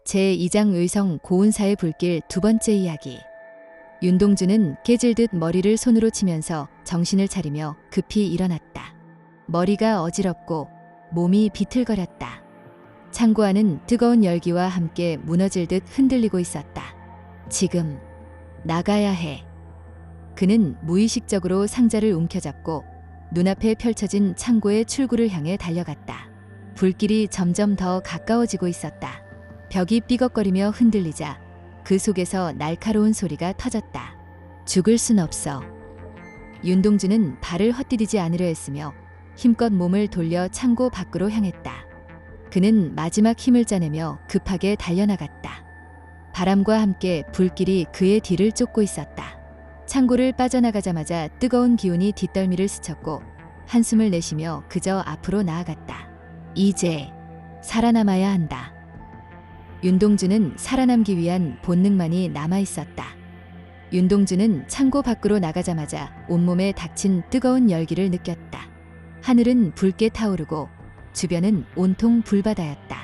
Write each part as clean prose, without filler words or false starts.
제2장 의성 고운사의 불길 두 번째 이야기. 윤동주는 깨질 듯 머리를 손으로 치면서 정신을 차리며 급히 일어났다. 머리가 어지럽고 몸이 비틀거렸다. 창고 안은 뜨거운 열기와 함께 무너질 듯 흔들리고 있었다. 지금 나가야 해. 그는 무의식적으로 상자를 움켜잡고 눈앞에 펼쳐진 창고의 출구를 향해 달려갔다. 불길이 점점 더 가까워지고 있었다. 벽이 삐걱거리며 흔들리자 그 속에서 날카로운 소리가 터졌다. 죽을 순 없어. 윤동주는 발을 헛디디지 않으려 했으며 힘껏 몸을 돌려 창고 밖으로 향했다. 그는 마지막 힘을 짜내며 급하게 달려나갔다. 바람과 함께 불길이 그의 뒤를 쫓고 있었다. 창고를 빠져나가자마자 뜨거운 기운이 뒷덜미를 스쳤고 한숨을 내쉬며 그저 앞으로 나아갔다. 이제 살아남아야 한다. 윤동주는 살아남기 위한 본능만이 남아있었다. 윤동주는 창고 밖으로 나가자마자 온몸에 닥친 뜨거운 열기를 느꼈다. 하늘은 붉게 타오르고 주변은 온통 불바다였다.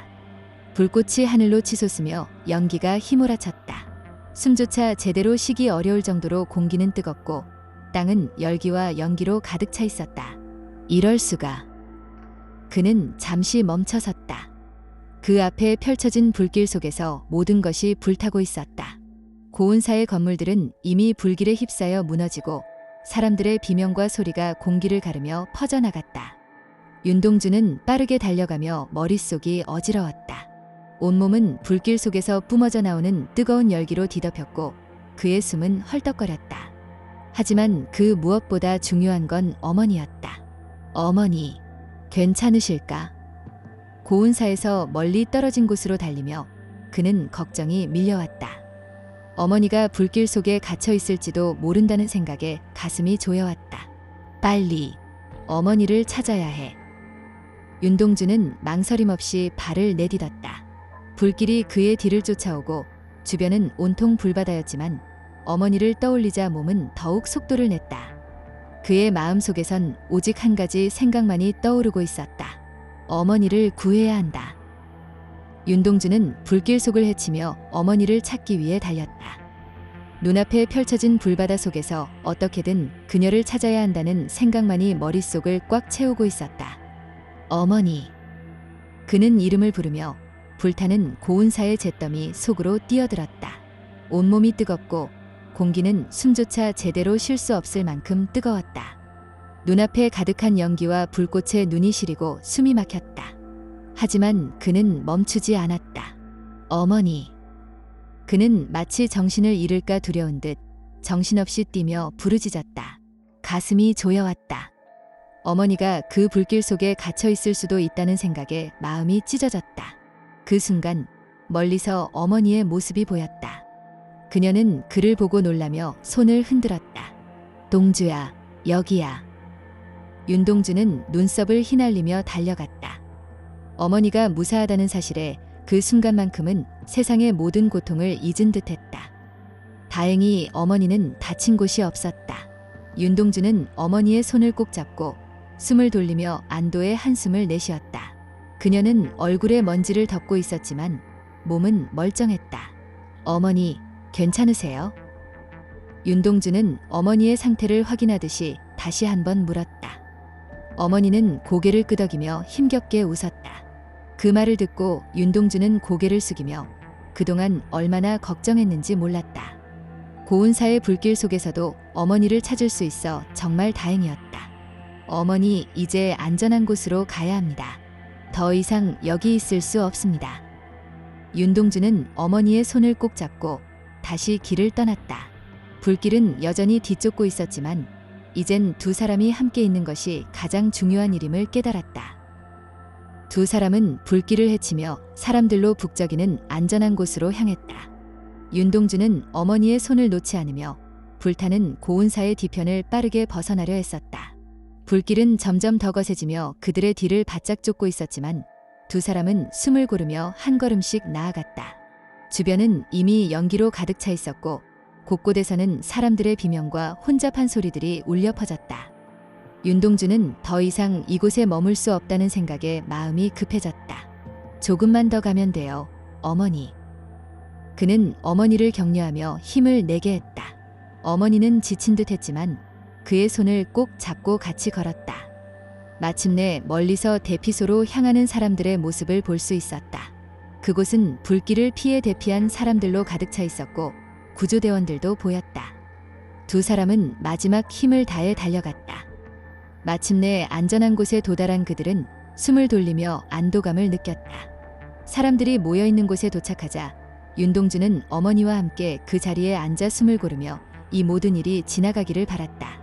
불꽃이 하늘로 치솟으며 연기가 휘몰아쳤다. 숨조차 제대로 쉬기 어려울 정도로 공기는 뜨겁고 땅은 열기와 연기로 가득 차 있었다. 이럴 수가. 그는 잠시 멈춰섰다. 그 앞에 펼쳐진 불길 속에서 모든 것이 불타고 있었다. 고운사의 건물들은 이미 불길에 휩싸여 무너지고 사람들의 비명과 소리가 공기를 가르며 퍼져나갔다. 윤동주는 빠르게 달려가며 머릿속이 어지러웠다. 온몸은 불길 속에서 뿜어져 나오는 뜨거운 열기로 뒤덮였고 그의 숨은 헐떡거렸다. 하지만 그 무엇보다 중요한 건 어머니였다. 어머니, 괜찮으실까? 고운사에서 멀리 떨어진 곳으로 달리며 그는 걱정이 밀려왔다. 어머니가 불길 속에 갇혀 있을지도 모른다는 생각에 가슴이 조여왔다. 빨리 어머니를 찾아야 해. 윤동주는 망설임 없이 발을 내디뎠다. 불길이 그의 뒤를 쫓아오고 주변은 온통 불바다였지만 어머니를 떠올리자 몸은 더욱 속도를 냈다. 그의 마음속에선 오직 한 가지 생각만이 떠오르고 있었다. 어머니를 구해야 한다. 윤동주는 불길 속을 헤치며 어머니를 찾기 위해 달렸다. 눈앞에 펼쳐진 불바다 속에서 어떻게든 그녀를 찾아야 한다는 생각만이 머릿속을 꽉 채우고 있었다. 어머니. 그는 이름을 부르며 불타는 고운사의 잿더미 속으로 뛰어들었다. 온몸이 뜨겁고 공기는 숨조차 제대로 쉴 수 없을 만큼 뜨거웠다. 눈앞에 가득한 연기와 불꽃에 눈이 시리고 숨이 막혔다. 하지만 그는 멈추지 않았다. 어머니. 그는 마치 정신을 잃을까 두려운 듯 정신없이 뛰며 부르짖었다. 가슴이 조여왔다. 어머니가 그 불길 속에 갇혀 있을 수도 있다는 생각에 마음이 찢어졌다. 그 순간 멀리서 어머니의 모습이 보였다. 그녀는 그를 보고 놀라며 손을 흔들었다. 동주야, 여기야. 윤동주는 눈썹을 휘날리며 달려갔다. 어머니가 무사하다는 사실에 그 순간만큼은 세상의 모든 고통을 잊은 듯했다. 다행히 어머니는 다친 곳이 없었다. 윤동주는 어머니의 손을 꼭 잡고 숨을 돌리며 안도의 한숨을 내쉬었다. 그녀는 얼굴에 먼지를 덮고 있었지만 몸은 멀쩡했다. 어머니, 괜찮으세요? 윤동주는 어머니의 상태를 확인하듯이 다시 한번 물었다. 어머니는 고개를 끄덕이며 힘겹게 웃었다. 그 말을 듣고 윤동주는 고개를 숙이며 그동안 얼마나 걱정했는지 몰랐다. 고운사의 불길 속에서도 어머니를 찾을 수 있어 정말 다행이었다. 어머니, 이제 안전한 곳으로 가야 합니다. 더 이상 여기 있을 수 없습니다. 윤동주는 어머니의 손을 꼭 잡고 다시 길을 떠났다. 불길은 여전히 뒤쫓고 있었지만 이젠 두 사람이 함께 있는 것이 가장 중요한 일임을 깨달았다. 두 사람은 불길을 헤치며 사람들로 북적이는 안전한 곳으로 향했다. 윤동주는 어머니의 손을 놓지 않으며 불타는 고운사의 뒤편을 빠르게 벗어나려 했었다. 불길은 점점 더 거세지며 그들의 뒤를 바짝 쫓고 있었지만 두 사람은 숨을 고르며 한 걸음씩 나아갔다. 주변은 이미 연기로 가득 차 있었고 곳곳에서는 사람들의 비명과 혼잡한 소리들이 울려 퍼졌다. 윤동주는 더 이상 이곳에 머물 수 없다는 생각에 마음이 급해졌다. 조금만 더 가면 돼요, 어머니. 그는 어머니를 격려하며 힘을 내게 했다. 어머니는 지친 듯 했지만 그의 손을 꼭 잡고 같이 걸었다. 마침내 멀리서 대피소로 향하는 사람들의 모습을 볼 수 있었다. 그곳은 불길을 피해 대피한 사람들로 가득 차 있었고 구조대원들도 보였다. 두 사람은 마지막 힘을 다해 달려갔다. 마침내 안전한 곳에 도달한 그들은 숨을 돌리며 안도감을 느꼈다. 사람들이 모여있는 곳에 도착하자 윤동주는 어머니와 함께 그 자리에 앉아 숨을 고르며 이 모든 일이 지나가기를 바랐다.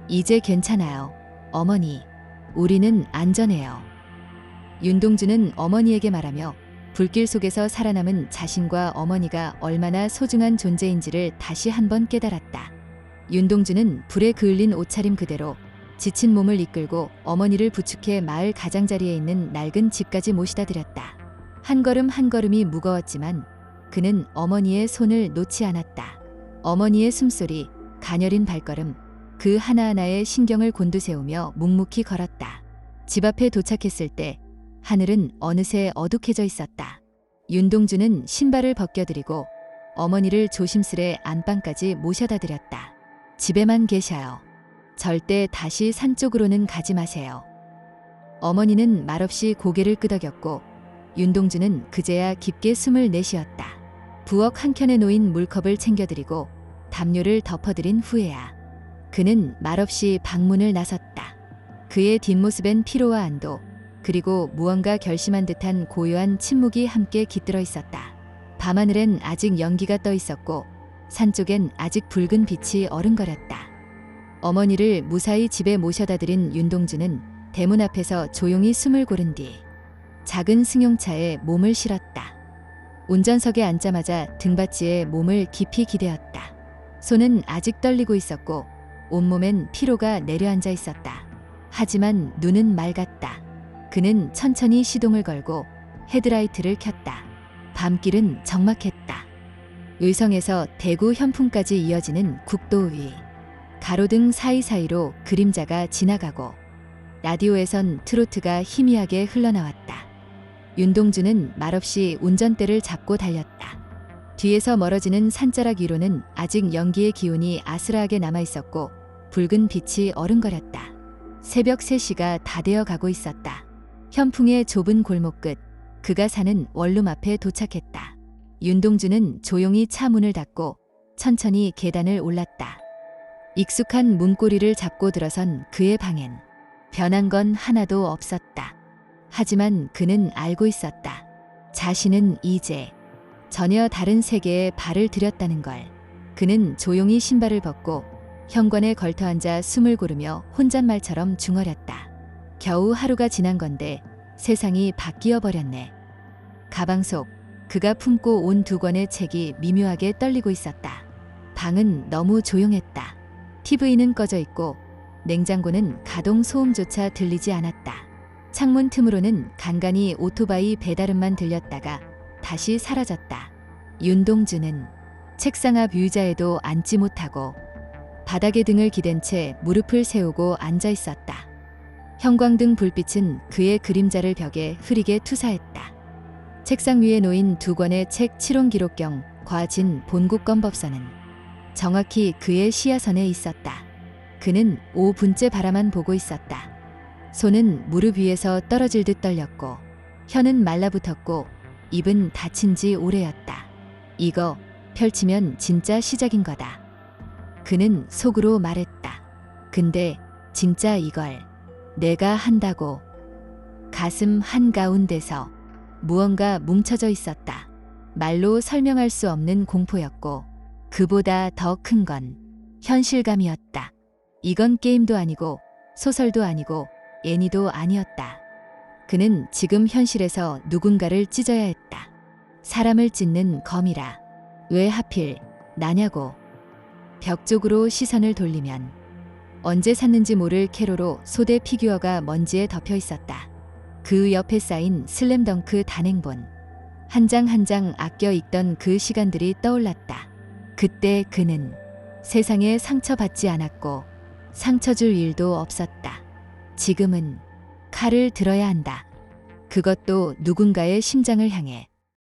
이제 괜찮아요. 어머니, 우리는 안전해요. 윤동주는 어머니에게 말하며 불길 속에서 살아남은 자신과 어머니가 얼마나 소중한 존재인지를 다시 한번 깨달았다. 윤동주는 불에 그을린 옷차림 그대로 지친 몸을 이끌고 어머니를 부축해 마을 가장자리에 있는 낡은 집까지 모시다 드렸다. 한 걸음 한 걸음이 무거웠지만 그는 어머니의 손을 놓지 않았다. 어머니의 숨소리, 가녀린 발걸음, 그 하나하나에 신경을 곤두세우며 묵묵히 걸었다. 집 앞에 도착했을 때 하늘은 어느새 어둑해져 있었다. 윤동주는 신발을 벗겨드리고 어머니를 조심스레 안방까지 모셔다 드렸다. 집에만 계셔요. 절대 다시 산 쪽으로는 가지 마세요. 어머니는 말없이 고개를 끄덕였고 윤동주는 그제야 깊게 숨을 내쉬었다. 부엌 한켠에 놓인 물컵을 챙겨드리고 담요를 덮어드린 후에야 그는 말없이 방문을 나섰다. 그의 뒷모습엔 피로와 안도, 그리고 무언가 결심한 듯한 고요한 침묵이 함께 깃들어 있었다. 밤하늘엔 아직 연기가 떠 있었고 산 쪽엔 아직 붉은 빛이 어른거렸다. 어머니를 무사히 집에 모셔다 드린 윤동주는 대문 앞에서 조용히 숨을 고른 뒤 작은 승용차에 몸을 실었다. 운전석에 앉자마자 등받이에 몸을 깊이 기대었다. 손은 아직 떨리고 있었고 온몸엔 피로가 내려앉아 있었다. 하지만 눈은 맑았다. 그는 천천히 시동을 걸고 헤드라이트를 켰다. 밤길은 적막했다. 의성에서 대구 현풍까지 이어지는 국도 위. 가로등 사이사이로 그림자가 지나가고 라디오에선 트로트가 희미하게 흘러나왔다. 윤동주는 말없이 운전대를 잡고 달렸다. 뒤에서 멀어지는 산자락 위로는 아직 연기의 기운이 아스라하게 남아있었고 붉은 빛이 어른거렸다. 새벽 3시가 다 되어 가고 있었다. 현풍의 좁은 골목 끝, 그가 사는 원룸 앞에 도착했다. 윤동주는 조용히 차 문을 닫고 천천히 계단을 올랐다. 익숙한 문고리를 잡고 들어선 그의 방엔 변한 건 하나도 없었다. 하지만 그는 알고 있었다. 자신은 이제 전혀 다른 세계에 발을 들였다는 걸. 그는 조용히 신발을 벗고 현관에 걸터앉아 숨을 고르며 혼잣말처럼 중얼였다. 겨우 하루가 지난 건데 세상이 바뀌어 버렸네. 가방 속 그가 품고 온 2권의 책이 미묘하게 떨리고 있었다. 방은 너무 조용했다. TV는 꺼져 있고 냉장고는 가동 소음조차 들리지 않았다. 창문 틈으로는 간간히 오토바이 배달음만 들렸다가 다시 사라졌다. 윤동주는 책상 앞 의자에도 앉지 못하고 바닥에 등을 기댄 채 무릎을 세우고 앉아 있었다. 형광등 불빛은 그의 그림자를 벽에 흐리게 투사했다. 책상 위에 놓인 2권의 책 칠홍 기록경 과진 본국검법서는 정확히 그의 시야선에 있었다. 그는 5분째 바라만 보고 있었다. 손은 무릎 위에서 떨어질 듯 떨렸고 혀는 말라붙었고 입은 다친 지 오래였다. 이거 펼치면 진짜 시작인 거다. 그는 속으로 말했다. 근데 진짜 이걸 내가 한다고. 가슴 한가운데서 무언가 뭉쳐져 있었다. 말로 설명할 수 없는 공포였고 그보다 더 큰 건 현실감이었다. 이건 게임도 아니고 소설도 아니고 애니도 아니었다. 그는 지금 현실에서 누군가를 찢어야 했다. 사람을 찢는 검이라. 왜 하필 나냐고. 벽 쪽으로 시선을 돌리면 언제 샀는지 모를 캐로로 소대 피규어가 먼지에 덮여 있었다. 그 옆에 쌓인 슬램덩크 단행본. 한 장 한 장 아껴 읽던 그 시간들이 떠올랐다. 그때 그는 세상에 상처받지 않았고 상처 줄 일도 없었다. 지금은 칼을 들어야 한다. 그것도 누군가의 심장을 향해.